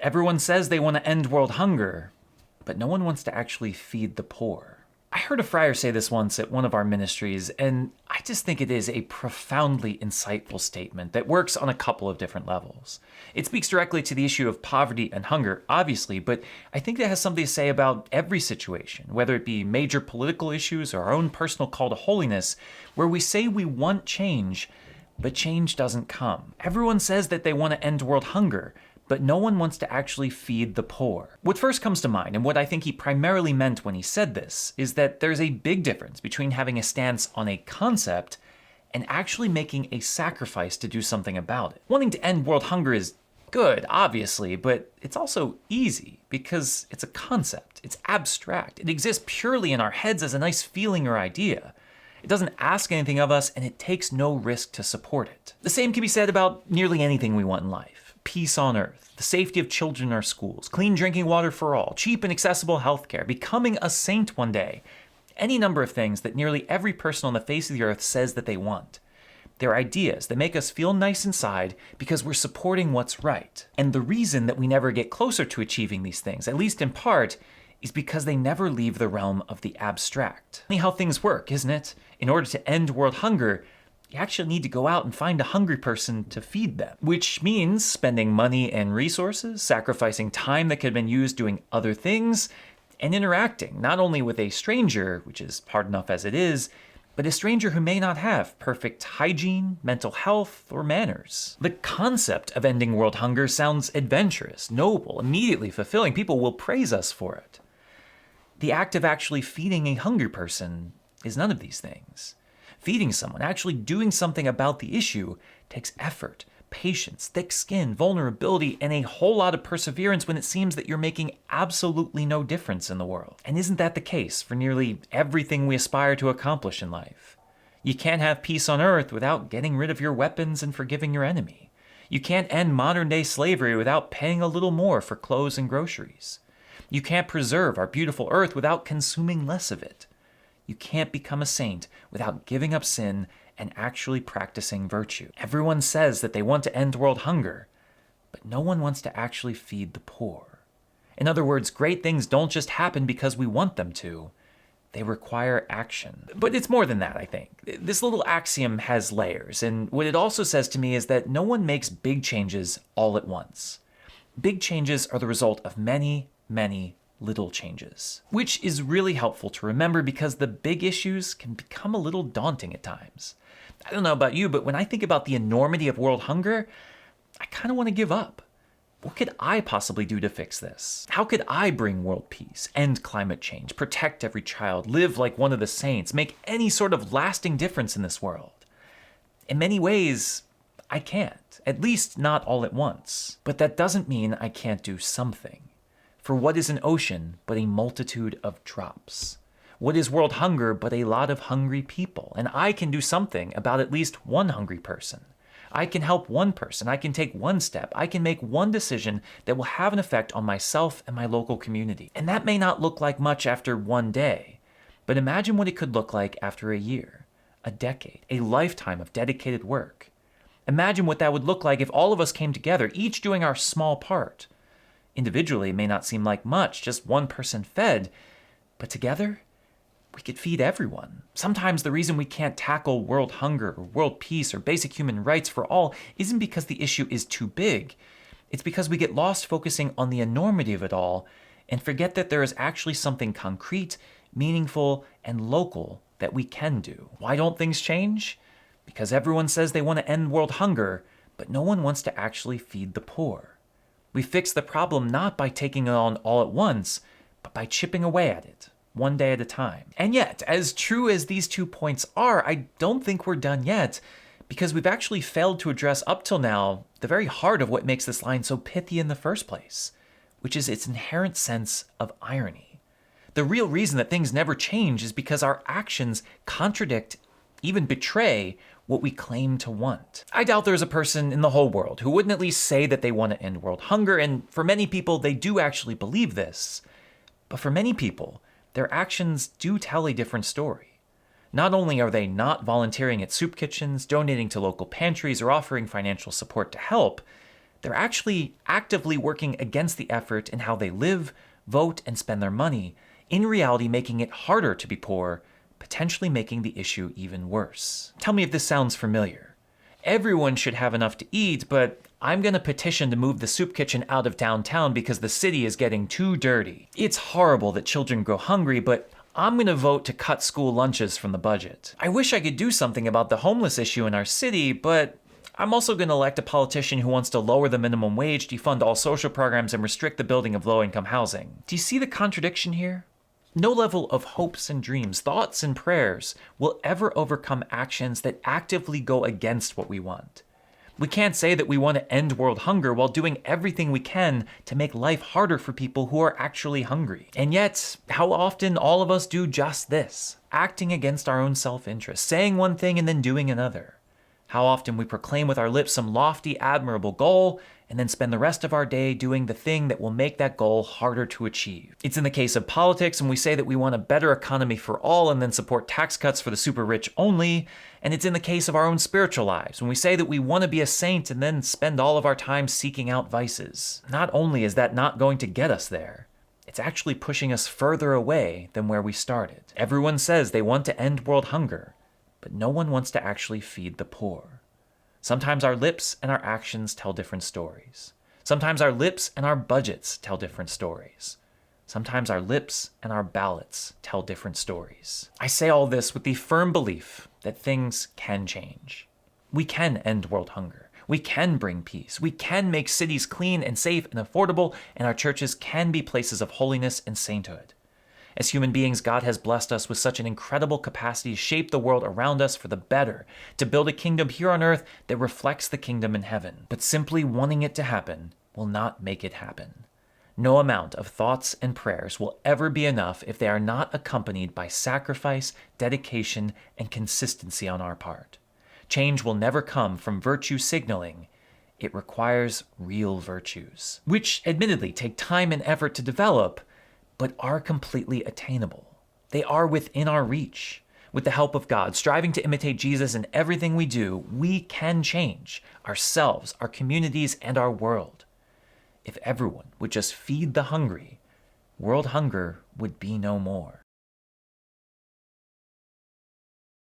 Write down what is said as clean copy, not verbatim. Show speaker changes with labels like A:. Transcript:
A: Everyone says they want to end world hunger, but no one wants to actually feed the poor. I heard a friar say this once at one of our ministries, and I just think it is a profoundly insightful statement that works on a couple of different levels. It speaks directly to the issue of poverty and hunger, obviously, but I think it has something to say about every situation, whether it be major political issues or our own personal call to holiness, where we say we want change, but change doesn't come. Everyone says that they want to end world hunger, but no one wants to actually feed the poor. What first comes to mind, and what I think he primarily meant when he said this, is that there's a big difference between having a stance on a concept and actually making a sacrifice to do something about it. Wanting to end world hunger is good, obviously, but it's also easy because it's a concept. It's abstract. It exists purely in our heads as a nice feeling or idea. It doesn't ask anything of us, and it takes no risk to support it. The same can be said about nearly anything we want in life. Peace on earth, the safety of children in our schools, clean drinking water for all, cheap and accessible healthcare, becoming a saint one day. Any number of things that nearly every person on the face of the earth says that they want. They're ideas that make us feel nice inside because we're supporting what's right. And the reason that we never get closer to achieving these things, at least in part, is because they never leave the realm of the abstract. Funny how things work, isn't it? In order to end world hunger, you actually need to go out and find a hungry person to feed them, which means spending money and resources, sacrificing time that could have been used doing other things, and interacting not only with a stranger, which is hard enough as it is, but a stranger who may not have perfect hygiene, mental health, or manners. The concept of ending world hunger sounds adventurous, noble, immediately fulfilling. People will praise us for it. The act of actually feeding a hungry person is none of these things. Feeding someone, actually doing something about the issue, takes effort, patience, thick skin, vulnerability, and a whole lot of perseverance when it seems that you're making absolutely no difference in the world. And isn't that the case for nearly everything we aspire to accomplish in life? You can't have peace on earth without getting rid of your weapons and forgiving your enemy. You can't end modern-day slavery without paying a little more for clothes and groceries. You can't preserve our beautiful earth without consuming less of it. You can't become a saint without giving up sin and actually practicing virtue. Everyone says that they want to end world hunger, but no one wants to actually feed the poor. In other words, great things don't just happen because we want them to. They require action. But it's more than that, I think. This little axiom has layers, and what it also says to me is that no one makes big changes all at once. Big changes are the result of many, many little changes, which is really helpful to remember because the big issues can become a little daunting at times. I don't know about you, but when I think about the enormity of world hunger, I kind of want to give up. What could I possibly do to fix this? How could I bring world peace, end climate change, protect every child, live like one of the saints, make any sort of lasting difference in this world? In many ways, I can't, at least not all at once. But that doesn't mean I can't do something. For what is an ocean but a multitude of drops? What is world hunger but a lot of hungry people? And I can do something about at least one hungry person. I can help one person. I can take one step. I can make one decision that will have an effect on myself and my local community. And that may not look like much after one day, but imagine what it could look like after a year, a decade, a lifetime of dedicated work. Imagine what that would look like if all of us came together, each doing our small part. Individually, it may not seem like much, just one person fed, but together, we could feed everyone. Sometimes the reason we can't tackle world hunger or world peace or basic human rights for all isn't because the issue is too big. It's because we get lost focusing on the enormity of it all and forget that there is actually something concrete, meaningful, and local that we can do. Why don't things change? Because everyone says they want to end world hunger, but no one wants to actually feed the poor. We fix the problem not by taking it on all at once, but by chipping away at it, one day at a time. And yet, as true as these 2 points are, I don't think we're done yet, because we've actually failed to address up till now the very heart of what makes this line so pithy in the first place, which is its inherent sense of irony. The real reason that things never change is because our actions contradict, even betray, what we claim to want. I doubt there's a person in the whole world who wouldn't at least say that they want to end world hunger, and for many people, they do actually believe this. But for many people, their actions do tell a different story. Not only are they not volunteering at soup kitchens, donating to local pantries, or offering financial support to help, they're actually actively working against the effort in how they live, vote, and spend their money, in reality making it harder to be poor, potentially making the issue even worse. Tell me if this sounds familiar. Everyone should have enough to eat, but I'm going to petition to move the soup kitchen out of downtown because the city is getting too dirty. It's horrible that children grow hungry, but I'm going to vote to cut school lunches from the budget. I wish I could do something about the homeless issue in our city, but I'm also going to elect a politician who wants to lower the minimum wage, defund all social programs, and restrict the building of low-income housing. Do you see the contradiction here? No level of hopes and dreams, thoughts and prayers will ever overcome actions that actively go against what we want. We can't say that we want to end world hunger while doing everything we can to make life harder for people who are actually hungry. And yet, how often all of us do just this, acting against our own self-interest, saying one thing and then doing another. How often we proclaim with our lips some lofty, admirable goal, and then spend the rest of our day doing the thing that will make that goal harder to achieve. It's in the case of politics, and we say that we want a better economy for all and then support tax cuts for the super rich only. And it's in the case of our own spiritual lives, when we say that we want to be a saint and then spend all of our time seeking out vices. Not only is that not going to get us there, it's actually pushing us further away than where we started. Everyone says they want to end world hunger, but no one wants to actually feed the poor. Sometimes our lips and our actions tell different stories. Sometimes our lips and our budgets tell different stories. Sometimes our lips and our ballots tell different stories. I say all this with the firm belief that things can change. We can end world hunger. We can bring peace. We can make cities clean and safe and affordable, and our churches can be places of holiness and sainthood. As human beings, God has blessed us with such an incredible capacity to shape the world around us for the better, to build a kingdom here on earth that reflects the kingdom in heaven. But simply wanting it to happen will not make it happen. No amount of thoughts and prayers will ever be enough if they are not accompanied by sacrifice, dedication, and consistency on our part. Change will never come from virtue signaling. It requires real virtues, which admittedly take time and effort to develop, but are completely attainable. They are within our reach. With the help of God, striving to imitate Jesus in everything we do, we can change ourselves, our communities, and our world. If everyone would just feed the hungry, world hunger would be no more.